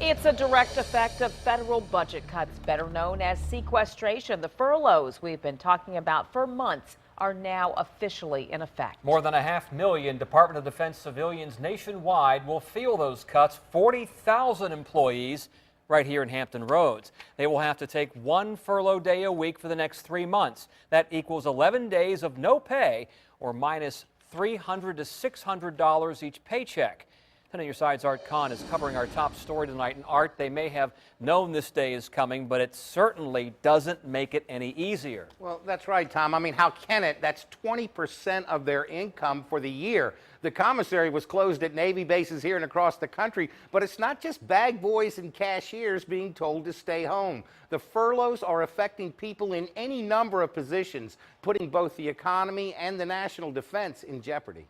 It's a direct effect of federal budget cuts, better known as sequestration. The furloughs we've been talking about for months are now officially in effect. More than 500,000 Department of Defense civilians nationwide will feel those cuts. 40,000 employees right here in Hampton Roads. They will have to take one furlough day a week for the next 3 months. That equals 11 days of no pay or minus $300 to $600 each paycheck. 10 on your side's Art Kahn is covering our top story tonight. And Art, they may have known this day is coming, but it certainly doesn't make it any easier. Well, that's right, Tom. I mean, how can it? That's 20% of their income for the year. The commissary was closed at Navy bases here and across the country, but it's not just bag boys and cashiers being told to stay home. The furloughs are affecting people in any number of positions, putting both the economy and the national defense in jeopardy.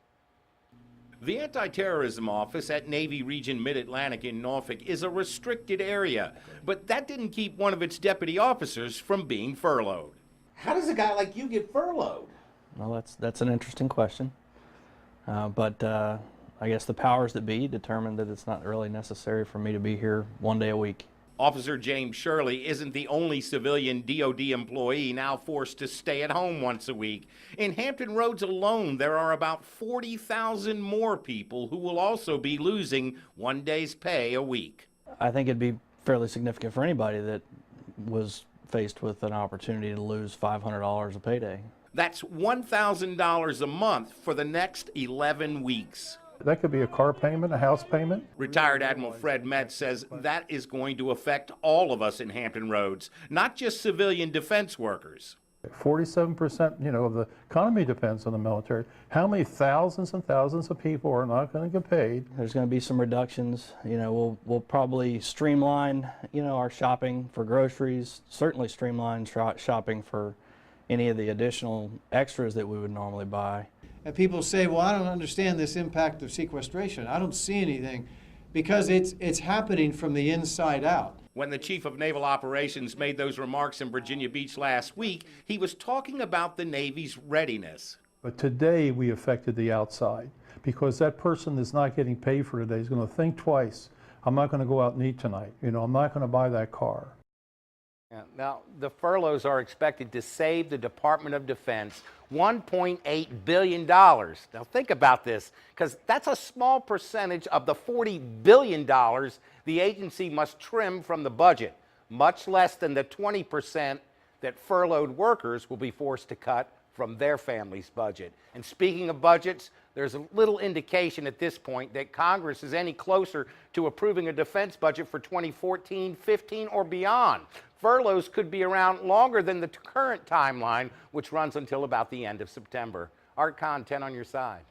The Anti-Terrorism Office at Navy Region Mid-Atlantic in Norfolk is a restricted area, but that didn't keep one of its deputy officers from being furloughed. How does a guy like you get furloughed? Well, that's an interesting question, but I guess the powers that be determined that it's not really necessary for me to be here one day a week. Officer James Shirley isn't the only civilian DOD employee now forced to stay at home once a week. In Hampton Roads alone, there are about 40,000 more people who will also be losing one day's pay a week. I think it'd be fairly significant for anybody that was faced with an opportunity to lose $500 a payday. That's $1,000 a month for the next 11 weeks. That could be a car payment, a house payment. Retired Admiral Fred Metz says that is going to affect all of us in Hampton Roads, not just civilian defense workers. 47%, of the economy depends on the military. How many thousands and thousands of people are not going to get paid? There's going to be some reductions. We'll probably streamline, our shopping for groceries. Certainly streamline shopping for any of the additional extras that we would normally buy. And people say, well, I don't understand this impact of sequestration. I don't see anything, because it's happening from the inside out. When the Chief of Naval Operations made those remarks in Virginia Beach last week, he was talking about the Navy's readiness. But today we affected the outside, because that person that's not getting paid for today is going to think twice. I'm not going to go out and eat tonight. I'm not going to buy that car. Now, the furloughs are expected to save the Department of Defense $1.8 billion. Now, think about this, because that's a small percentage of the $40 billion the agency must trim from the budget, much less than the 20% that furloughed workers will be forced to cut from their family's budget. And speaking of budgets, there's a little indication at this point that Congress is any closer to approving a defense budget for 2014, 15, or beyond. Furloughs could be around longer than the current timeline, which runs until about the end of September. Art Kahn, 10 on your side.